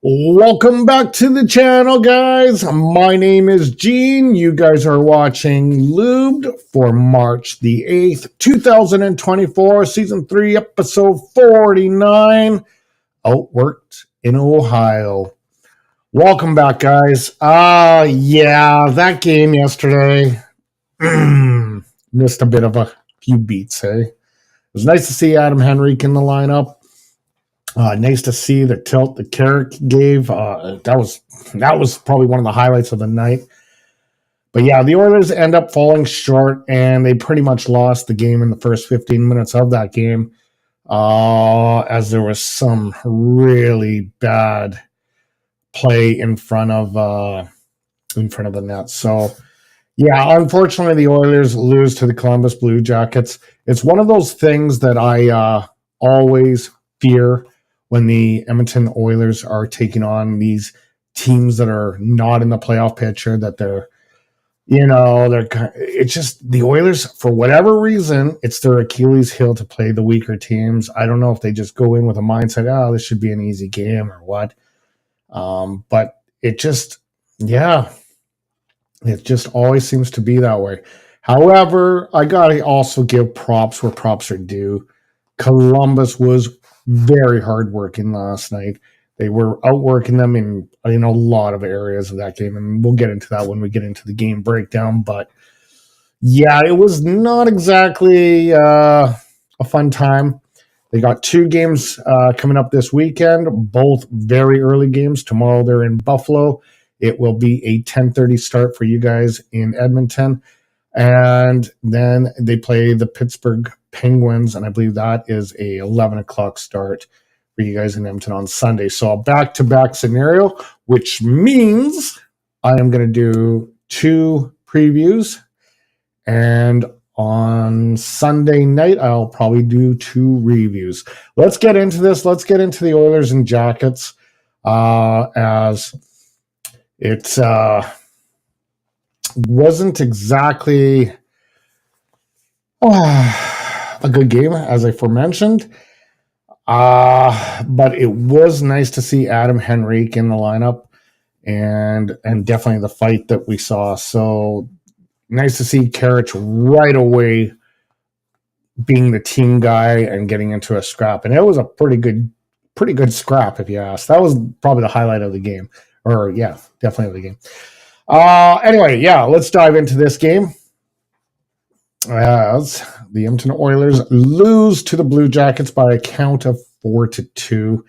Welcome back to the channel, guys. My name is Gene. You guys are watching Lubed for March the 8th, 2024, Season 3, Episode 49, Outworked in Ohio. Welcome back, guys. Yeah, that game yesterday, missed a bit of a few beats, eh? It was nice to see Adam Henrique in the lineup. Nice to see the tilt that Carrick gave. That was probably one of the highlights of the night. But yeah, the Oilers end up falling short, and they pretty much lost the game in the first 15 minutes of that game, as there was some really bad play in front of the net. So yeah, unfortunately, the Oilers lose to the Columbus Blue Jackets. It's one of those things that I always fear when the Edmonton Oilers are taking on these teams that are not in the playoff picture, that it's just the Oilers, for whatever reason, it's their Achilles heel to play the weaker teams. I don't know if they just go in with a mindset, this should be an easy game or what. But it just always seems to be that way. However, I got to also give props where props are due. Columbus was very hardworking last night. They were outworking them in a lot of areas of that game, and we'll get into that when we get into the game breakdown. But yeah, it was not exactly a fun time. They got two games coming up this weekend, both very early games. Tomorrow they're in Buffalo. It will be a 10:30 start for you guys in Edmonton. And then they play the Pittsburgh Penguins, and I believe that is a 11 o'clock start for you guys in Edmonton on Sunday. So a back-to-back scenario, which means I am going to do two previews, and on Sunday night, I'll probably do two reviews. Let's get into this. Let's get into the Oilers and Jackets, as it's wasn't exactly a good game, as I aforementioned. But it was nice to see Adam Henrique in the lineup, and definitely the fight that we saw. So nice to see Carrick right away being the team guy and getting into a scrap. And it was a pretty good scrap, if you ask. That was probably the highlight of the game. Or yeah, definitely of the game. Anyway, yeah, let's dive into this game. As the Edmonton Oilers lose to the Blue Jackets by a count of 4-2.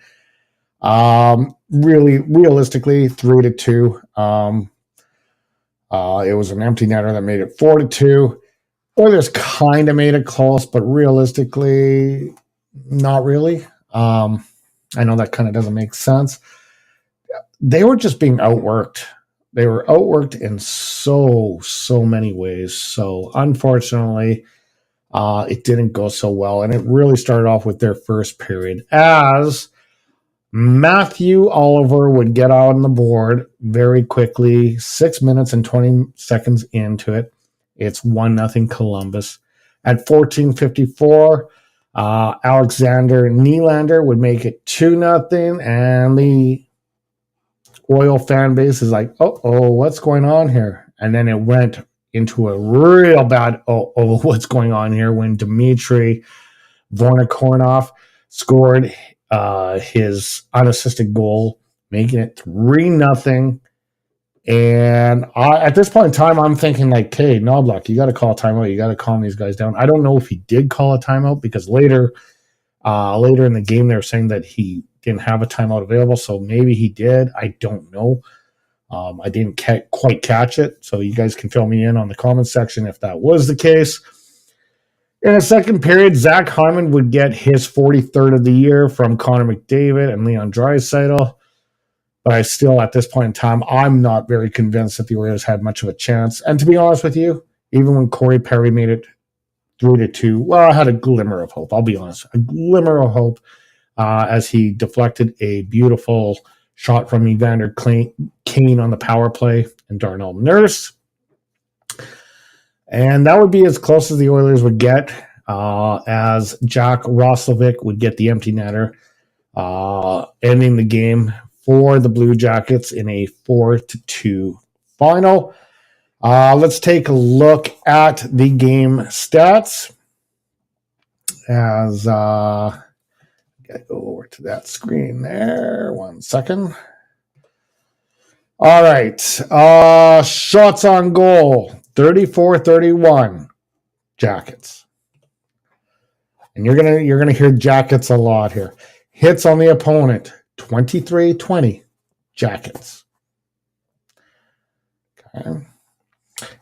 Realistically, 3-2. It was an empty netter that made it 4-2. Oilers kind of made it close, but realistically, not really. I know that kind of doesn't make sense. They were just being outworked. They were outworked in so many ways. So unfortunately, it didn't go so well. And it really started off with their first period, as Matthew Oliver would get on the board very quickly. 6 minutes and 20 seconds into it, it's 1-0 Columbus. At 14:54, Alexander Nylander would make it 2-0, and the Oil fan base is like, what's going on here? And then it went into a real bad what's going on here when Dmitry Vornikornov scored his unassisted goal, making it 3-0. And at this point in time, I'm thinking like, hey, Knobloch, you got to call a timeout. You got to calm these guys down. I don't know if he did call a timeout, because later in the game, they were saying that he didn't have a timeout available, so maybe he did. I don't know. I didn't quite catch it, so you guys can fill me in on the comment section if that was the case. In the second period, Zach Hyman would get his 43rd of the year from Connor McDavid and Leon Draisaitl. But I still, at this point in time, I'm not very convinced that the Oilers had much of a chance. And to be honest with you, even when Corey Perry made it 3-2, well, I had a glimmer of hope. I'll be honest, a glimmer of hope, as he deflected a beautiful shot from Evander Kane on the power play and Darnell Nurse. And that would be as close as the Oilers would get, as Jack Roslovic would get the empty netter, ending the game for the Blue Jackets in a 4-2 final. Let's take a look at the game stats. As gotta go over to that screen there. 1 second. All right. Shots on goal, 34-31 Jackets. And you're gonna hear Jackets a lot here. Hits on the opponent, 23-20 Jackets. Okay.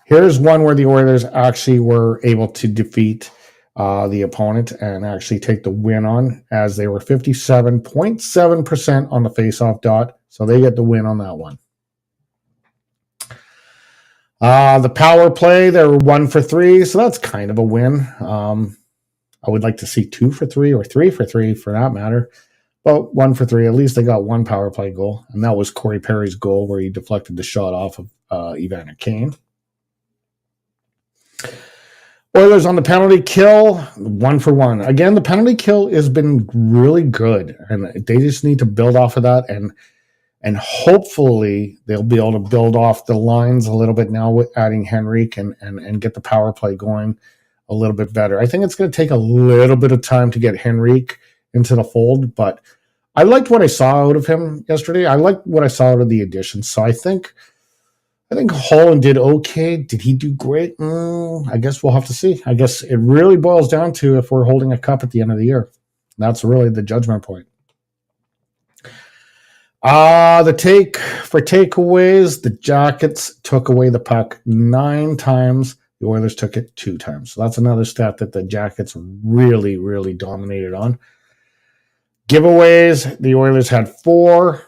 Here's one where the Oilers actually were able to defeat the opponent and actually take the win on, as they were 57.7% on the faceoff dot. So they get the win on that one. The power play, they were 1 for 3, so that's kind of a win. I would like to see 2 for 3 or 3 for 3 for that matter. But 1 for 3, at least they got one power play goal, and that was Corey Perry's goal where he deflected the shot off of Evander Kane. Oilers on the penalty kill, 1 for 1. Again, the penalty kill has been really good, and they just need to build off of that, and hopefully they'll be able to build off the lines a little bit now with adding Henrique and get the power play going a little bit better. I think it's going to take a little bit of time to get Henrique into the fold, but I liked what I saw out of him yesterday. I liked what I saw out of the additions, so I think Holland did okay. Did he do great? I guess we'll have to see. I guess it really boils down to if we're holding a cup at the end of the year. That's really the judgment point. The takeaways, the Jackets took away the puck 9 times. The Oilers took it 2 times. So that's another stat that the Jackets really, really dominated on. Giveaways, the Oilers had 4.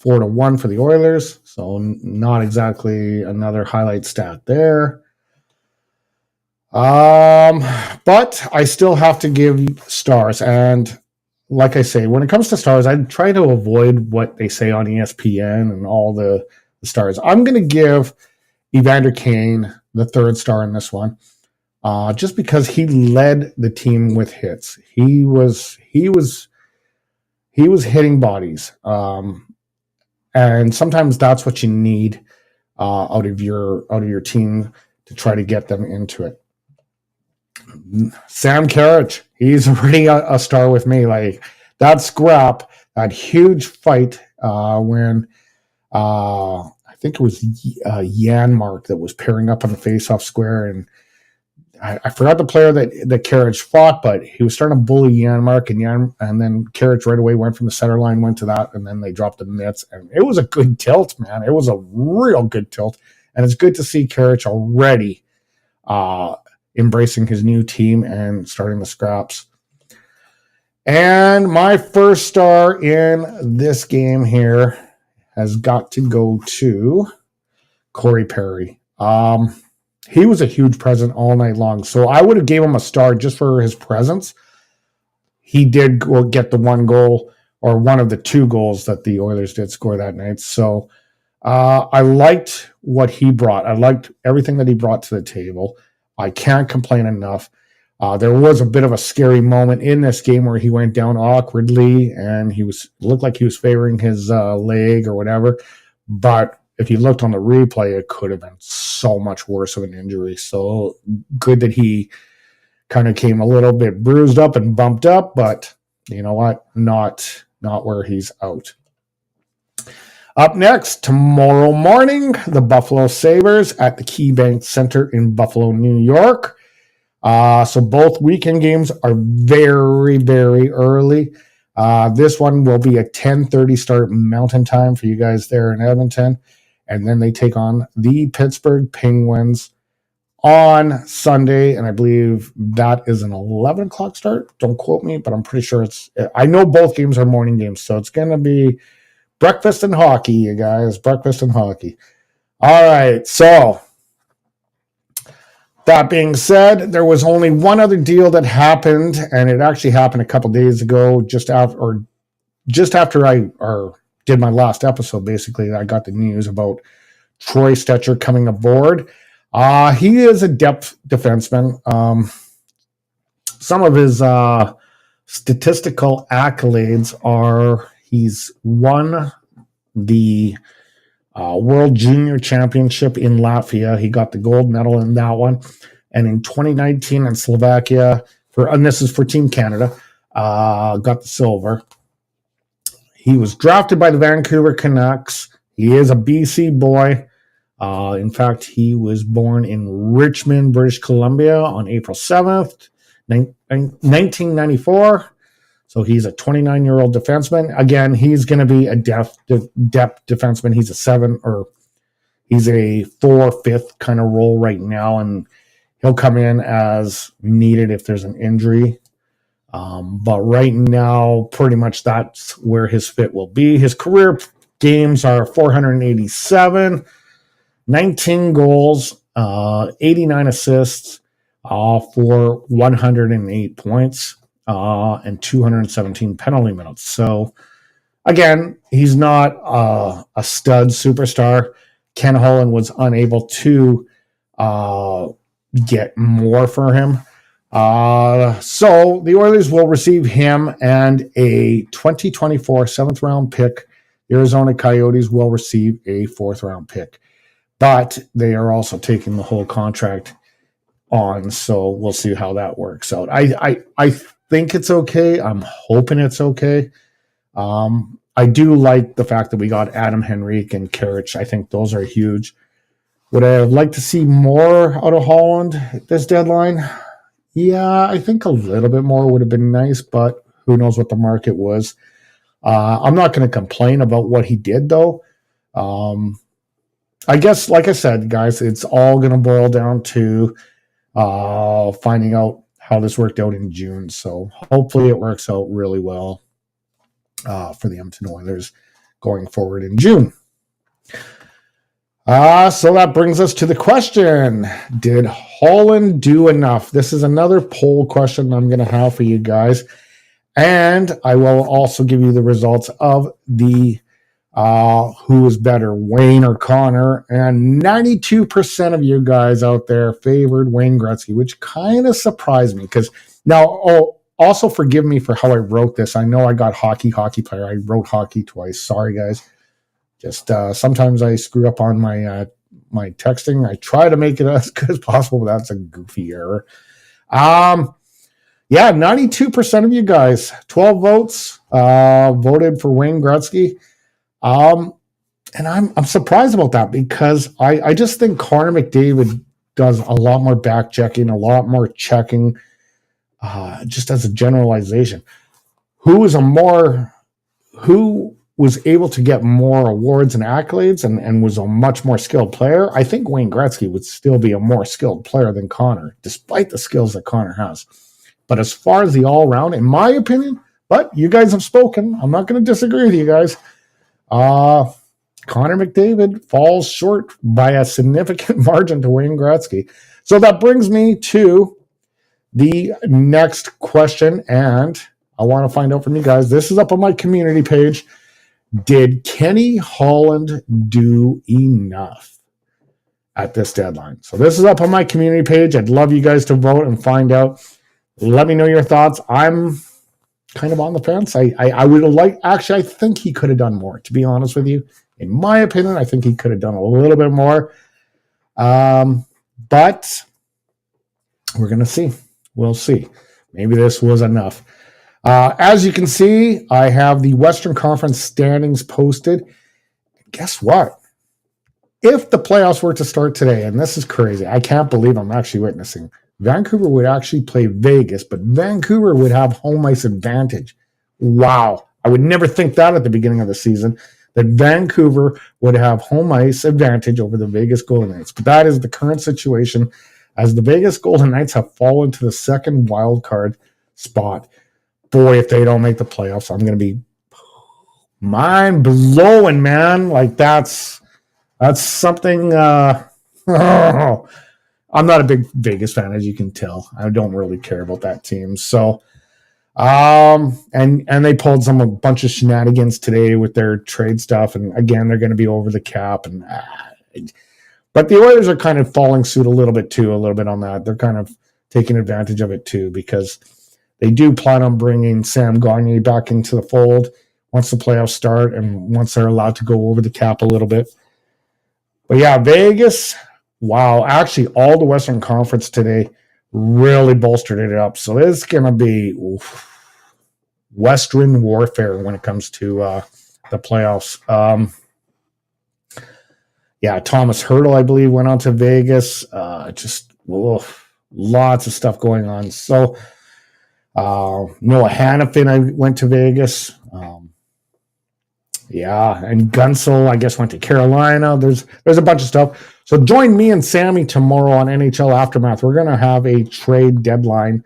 4-1 for the Oilers, so not exactly another highlight stat there. But I still have to give stars, and like I say, when it comes to stars, I try to avoid what they say on ESPN and all the stars. I'm going to give Evander Kane the 3rd star in this one, just because he led the team with hits. He was hitting bodies. And sometimes that's what you need out of your team to try to get them into it. Sam Carrick, he's already a star with me. Like that scrap, that huge fight when I think it was Janmark that was pairing up on the faceoff square, and I forgot the player that Carrick fought, but he was starting to bully Janmark, and then Carrick right away went from the center line, went to that, and then they dropped the mitts, and it was a good tilt, man. It was a real good tilt, and it's good to see Carrick already embracing his new team and starting the scraps. And my 1st star in this game here has got to go to Corey Perry. He was a huge presence all night long, so I would have gave him a star just for his presence. He did get the 1 goal, or one of the 2 goals that the Oilers did score that night. So I liked what he brought. I liked everything that he brought to the table. I can't complain enough. There was a bit of a scary moment in this game where he went down awkwardly, and looked like he was favoring his leg or whatever, but if you looked on the replay, it could have been so much worse of an injury. So good that he kind of came a little bit bruised up and bumped up, but you know what? Not where he's out. Up next, tomorrow morning, the Buffalo Sabres at the KeyBank Center in Buffalo, New York. So both weekend games are very, very early. This one will be a 10:30 start Mountain Time for you guys there in Edmonton. And then they take on the Pittsburgh Penguins on Sunday, and I believe that is an 11 o'clock start. Don't quote me, but I'm pretty sure I know both games are morning games, so it's going to be breakfast and hockey, you guys. Breakfast and hockey. All right, so that being said, there was only one other deal that happened, and it actually happened a couple days ago, just after I did my last episode. Basically, I got the news about Troy Stecher coming aboard. He is a depth defenseman. Some of his statistical accolades are He's won the World Junior Championship in Latvia. He got the gold medal in that one. And in 2019 in Slovakia, and this is for Team Canada, got the silver. He was drafted by the Vancouver Canucks. He is a BC boy. In fact, he was born in Richmond, British Columbia on April 7th, 1994. So he's a 29-year-old defenseman. Again, he's going to be a depth defenseman. He's a 4/5 kind of role right now, and he'll come in as needed if there's an injury. But right now, pretty much that's where his fit will be. His career games are 487, 19 goals, 89 assists for 108 points. And 217 penalty minutes. So, again, he's not a stud superstar. Ken Holland was unable to get more for him. So, the Oilers will receive him and a 2024 7th-round pick. The Arizona Coyotes will receive a 4th-round pick. But they are also taking the whole contract on, so we'll see how that works out. I think it's okay. I'm hoping it's okay. I do like the fact that we got Adam Henrique and Carrick. I think those are huge. Would I like to see more out of Holland at this deadline? Yeah, I think a little bit more would have been nice, but who knows what the market was. I'm not going to complain about what he did, though. I guess, like I said, guys, it's all going to boil down to finding out how this worked out in June. So hopefully it works out really well for the Edmonton Oilers going forward in June. So that brings us to the question, did Holland do enough? This is another poll question I'm going to have for you guys. And I will also give you the results of the who is better, Wayne or Connor, and 92% of you guys out there favored Wayne Gretzky, which kind of surprised me because now, also forgive me for how I wrote this. I know I got hockey player. I wrote hockey twice. Sorry, guys. Just sometimes I screw up on my texting. I try to make it as good as possible, but that's a goofy error. Yeah, 92% of you guys, 12 votes, voted for Wayne Gretzky. And I'm surprised about that because I just think Connor McDavid does a lot more back checking, a lot more checking, just as a generalization. Who was able to get more awards and accolades and was a much more skilled player? I think Wayne Gretzky would still be a more skilled player than Connor, despite the skills that Connor has. But as far as the all-around, in my opinion, but you guys have spoken. I'm not going to disagree with you guys. Connor McDavid falls short by a significant margin to Wayne Gretzky. So that brings me to the next question, and I want to find out from you guys. This is up on my community page. Did Kenny Holland do enough at this deadline? So this is up on my community page. I'd love you guys to vote and find out. Let me know your thoughts. I'm kind of on the fence. I would like, actually, I think he could have done more, to be honest with you. In my opinion, I think he could have done a little bit more. But we're going to see. We'll see. Maybe this was enough. As you can see, I have the Western Conference standings posted. Guess what? If the playoffs were to start today, and this is crazy, I can't believe I'm actually witnessing, Vancouver would actually play Vegas, but Vancouver would have home ice advantage. Wow. I would never think that at the beginning of the season, that Vancouver would have home ice advantage over the Vegas Golden Knights. But that is the current situation, as the Vegas Golden Knights have fallen to the second wild card spot. Boy, if they don't make the playoffs, I'm going to be mind-blowing, man. Like, that's something... I'm not a big Vegas fan, as you can tell. I don't really care about that team. So, and they pulled a bunch of shenanigans today with their trade stuff. And again, they're going to be over the cap. But the Oilers are kind of following suit a little bit on that. They're kind of taking advantage of it too, because they do plan on bringing Sam Gagner back into the fold once the playoffs start and once they're allowed to go over the cap a little bit. But yeah, Vegas, wow. Actually, all the Western Conference today really bolstered it up. So it's going to be Western warfare when it comes to the playoffs. Yeah, Thomas Hurdle, I believe, went on to Vegas. Lots of stuff going on. So Noah Hannafin, I went to Vegas. And Gunsel, I guess, went to Carolina. There's a bunch of stuff. So join me and Sammy tomorrow on NHL Aftermath. We're going to have a trade deadline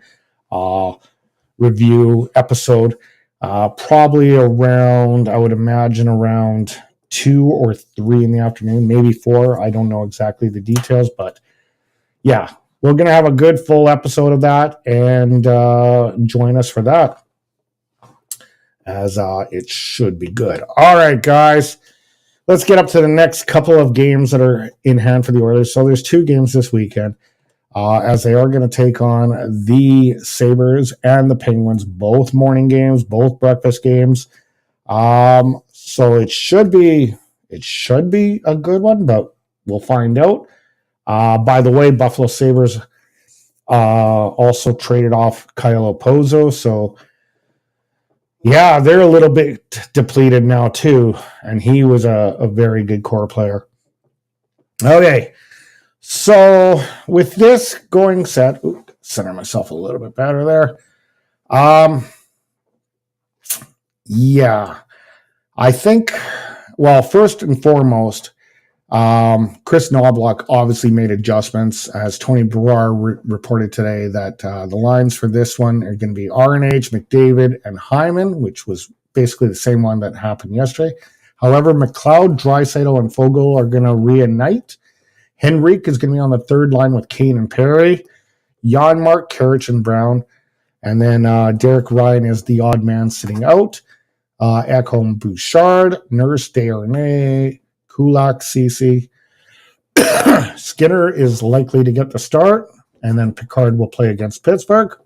review episode, probably around, I would imagine, around 2 or 3 in the afternoon, maybe 4. I don't know exactly the details, but yeah, we're going to have a good full episode of that, and join us for that, as it should be good. All right, guys, let's get up to the next couple of games that are in hand for the Oilers. So there's 2 games this weekend, as they are going to take on the Sabres and the Penguins, both morning games, both breakfast games. So it should be a good one, but we'll find out. By the way, Buffalo Sabres also traded off Kyle Opozo, so yeah, they're a little bit depleted now too, and he was a very good core player. Okay, so with this going set, center myself a little bit better there. Yeah, I think, well, first and foremost, Chris Knobloch obviously made adjustments, as Tony Brouwer reported today that the lines for this one are going to be RNH, McDavid, and Hyman, which was basically the same one that happened yesterday. However, McLeod, Draisaitl, and Fogle are going to reunite. Henrique is going to be on the third line with Kane and Perry. Janmark, Carrick, and Brown. And then Derek Ryan is the odd man sitting out. Ekholm, Bouchard, Nurse, Desharnais, Kulak, Ceci. Skinner is likely to get the start, and then Picard will play against Pittsburgh.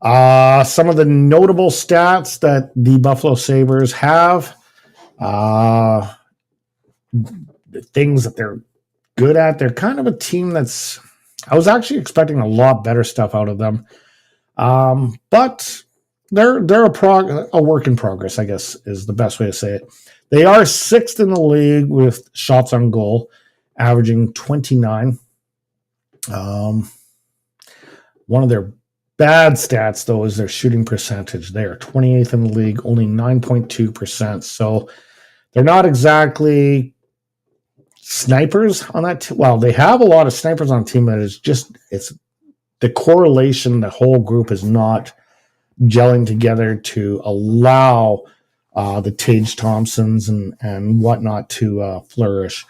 Some of the notable stats that the Buffalo Sabres have, the things that they're good at, they're kind of a team that's, I was actually expecting a lot better stuff out of them. But they're a work in progress, I guess, is the best way to say it. They are 6th in the league with shots on goal, averaging 29. One of their bad stats, though, is their shooting percentage. They are 28th in the league, only 9.2%. So they're not exactly snipers on that. Well, they have a lot of snipers on the team, but it's the correlation, the whole group is not gelling together to allow the Tage Thompsons and whatnot to flourish,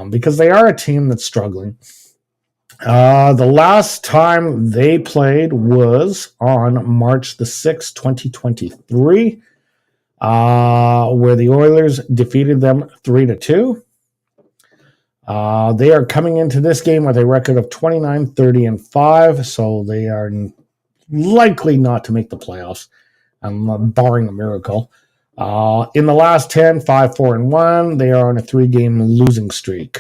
because they are a team that's struggling. The last time they played was on March the 6th, 2023, where the Oilers defeated them 3-2. They are coming into this game with a record of 29, 30, and 5, so they are likely not to make the playoffs, barring a miracle. In the last 10, 5-4-1, they are on a 3-game losing streak.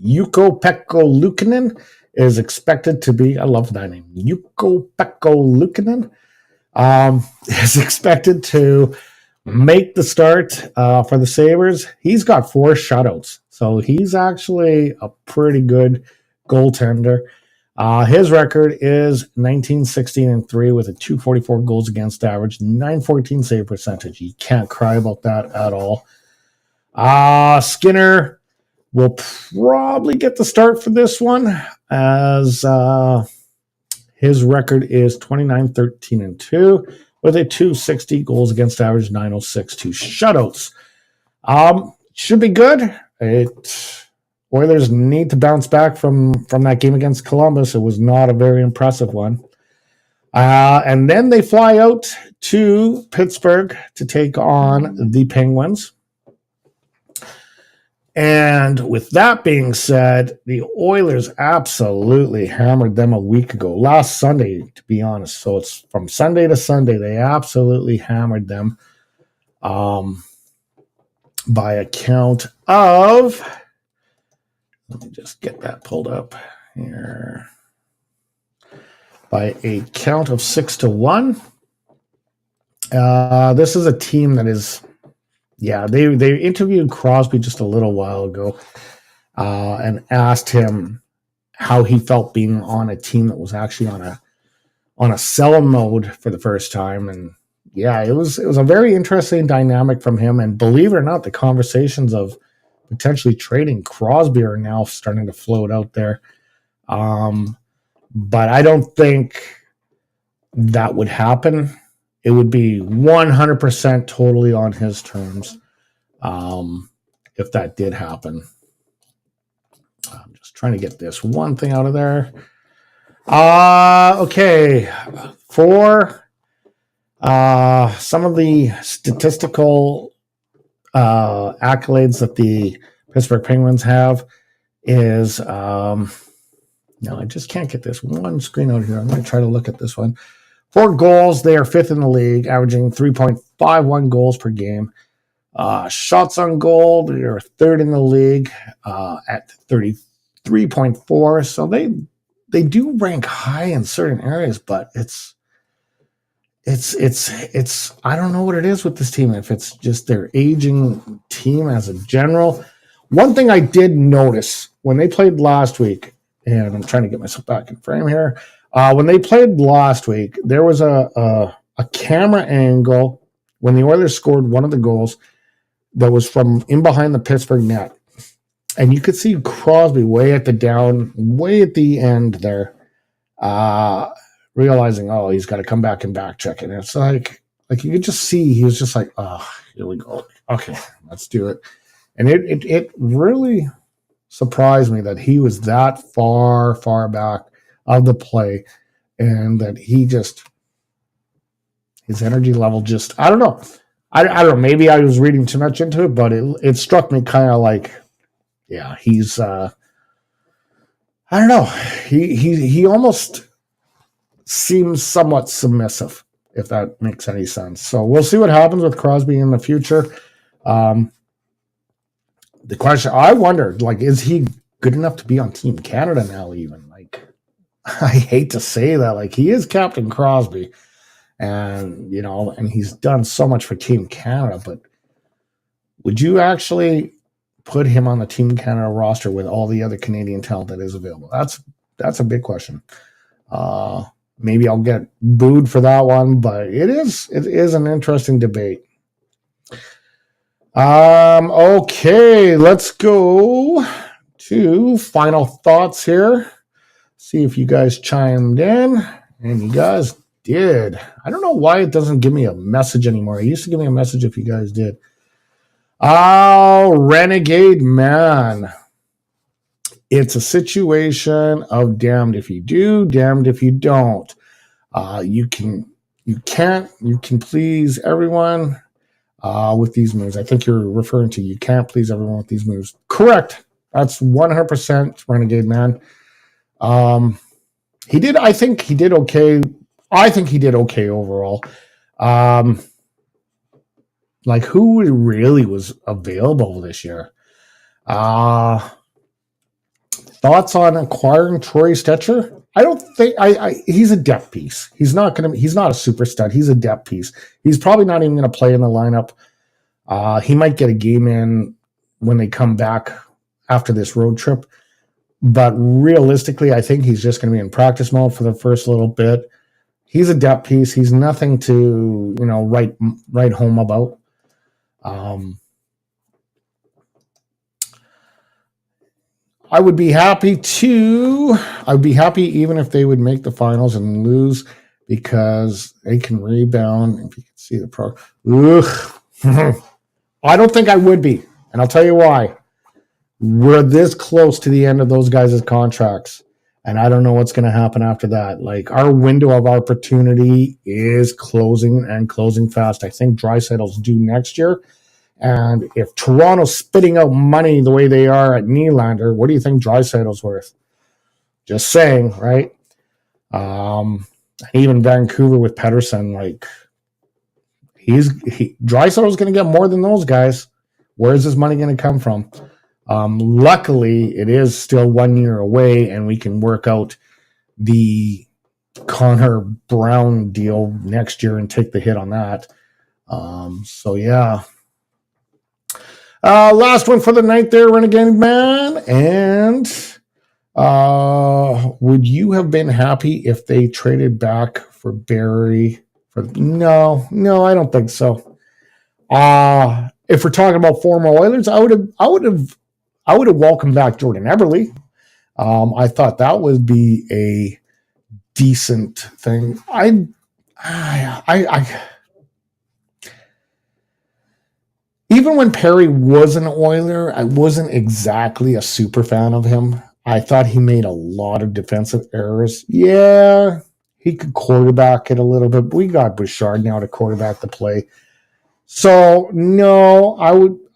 Ukko-Pekka Luukkonen is expected to be, I love that name, Ukko-Pekka Luukkonen, is expected to make the start for the Sabres. He's got 4 shutouts, so he's actually a pretty good goaltender. His record is 19-16-3 with a 244 goals against average, 914 save percentage. You can't cry about that at all. Skinner will probably get the start for this one, as his record is 29-13-2 with a 260 goals against average, 906, 2 shutouts. Should be good. Oilers need to bounce back from that game against Columbus. It was not a very impressive one. And then they fly out to Pittsburgh to take on the Penguins. And with that being said, the Oilers absolutely hammered them a week ago, last Sunday, to be honest. So it's from Sunday to Sunday, they absolutely hammered them by a count of, let me just get that pulled up here, by a count of 6-1. This is a team that is, they interviewed Crosby just a little while ago and asked him how he felt being on a team that was actually on a sell mode for the first time. And yeah, it was a very interesting dynamic from him. And believe it or not, the conversations of potentially trading Crosby are now starting to float out there. But I don't think that would happen. It would be 100% totally on his terms if that did happen. I'm just trying to get this one thing out of there. Okay. For some of the statistical accolades that the Pittsburgh Penguins have is, no, I just can't get this one screen out here. I'm going to try to look at this one. For goals, they are fifth in the league, averaging 3.51 goals per game. Shots on goal, they are third in the league at 33.4. So they do rank high in certain areas, but it's I don't know what it is with this team. If it's just their aging team as a general. One thing I did notice when they played last week, and I'm trying to get myself back in frame here. When they played last week, there was a camera angle when the Oilers scored one of the goals that was from in behind the Pittsburgh net. And you could see Crosby way at the end there, realizing, oh, he's got to come back and back check. And it's like you could just see he was just like, oh, here we go. Okay, let's do it. And it really surprised me that he was that far back of the play, and that his energy level just, I don't know. I don't know. Maybe I was reading too much into it, but it struck me kind of like, yeah, he's, I don't know. He almost seems somewhat submissive, if that makes any sense. So we'll see what happens with Crosby in the future. The question, I wondered, like, is he good enough to be on Team Canada now even? Like, I hate to say that. Like, he is Captain Crosby, and, and he's done so much for Team Canada, but would you actually put him on the Team Canada roster with all the other Canadian talent that is available? That's a big question. Maybe I'll get booed for that one, but it is an interesting debate. Okay, let's go to final thoughts here. See if you guys chimed in, and you guys did. I don't know why it doesn't give me a message anymore. It used to give me a message if you guys did. Oh, Renegade Man. It's a situation of damned if you do, damned if you don't. You can please everyone with these moves. I think you're referring to you can't please everyone with these moves. Correct. That's 100% Renegade Man. I think he did okay. I think he did okay overall. Like, who really was available this year? Thoughts on acquiring Troy Stecher? I don't think he's a depth piece. He's not a super stud. He's a depth piece. He's probably not even gonna play in the lineup. He might get a game in when they come back after this road trip. But realistically, I think he's just going to be in practice mode for the first little bit. He's a depth piece. He's nothing to, write home about. I'd be happy even if they would make the finals and lose, because they can rebound. If you can see the pro. I don't think I would be. And I'll tell you why. We're this close to the end of those guys' contracts, and I don't know what's going to happen after that. Like, our window of opportunity is closing and closing fast. I think Draisaitl's due next year, And if Toronto's spitting out money the way they are at Nylander, what do you think Draisaitl's worth? Just saying, right? Even Vancouver with Pettersson, like Draisaitl's going to get more than those guys. Where's his money going to come from? Luckily, it is still 1 year away, and we can work out the Connor Brown deal next year and take the hit on that. So yeah. Last one for the night there, Renegade Man. And would you have been happy if they traded back for Barry? No, I don't think so. If we're talking about former Oilers, I would have welcomed back Jordan Eberle. I thought that would be a decent thing. Even when Perry was an Oiler, I wasn't exactly a super fan of him. I thought he made a lot of defensive errors. Yeah, he could quarterback it a little bit, but we got Bouchard now to quarterback the play. So no,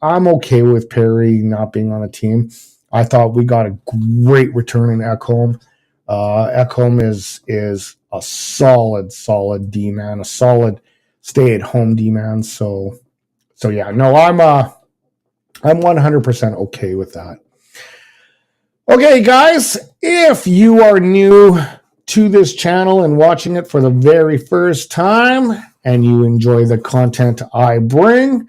I'm okay with Perry not being on the team. I thought we got a great return in Ekholm. Ekholm is a solid D-man, a solid stay-at-home D-man. So yeah, no, I'm 100% okay with that. Okay, guys, if you are new to this channel and watching it for the very first time and you enjoy the content I bring,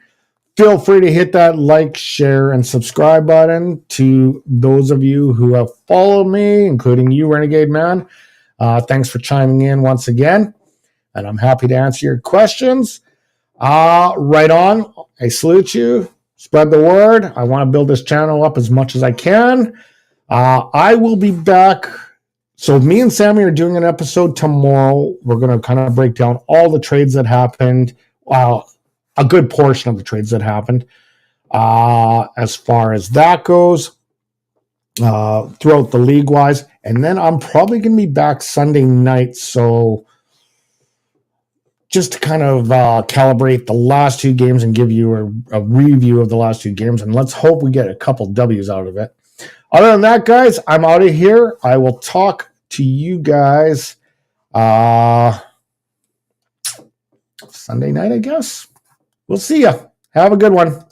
feel free to hit that like, share, and subscribe button. To those of you who have followed me, including you, Renegade Man, thanks for chiming in once again, and I'm happy to answer your questions. Right on. I salute you. Spread the word. I want to build this channel up as much as I can. I will be back. So me and Sammy are doing an episode tomorrow. We're going to kind of break down all the trades that happened. A good portion of the trades that happened. As far as that goes, throughout the league-wise. And then I'm probably going to be back Sunday night. So just to kind of calibrate the last two games and give you a review of the last two games. And let's hope we get a couple W's out of it. Other than that, guys, I'm out of here. I will talk to you guys Sunday night, I guess. We'll see ya. Have a good one.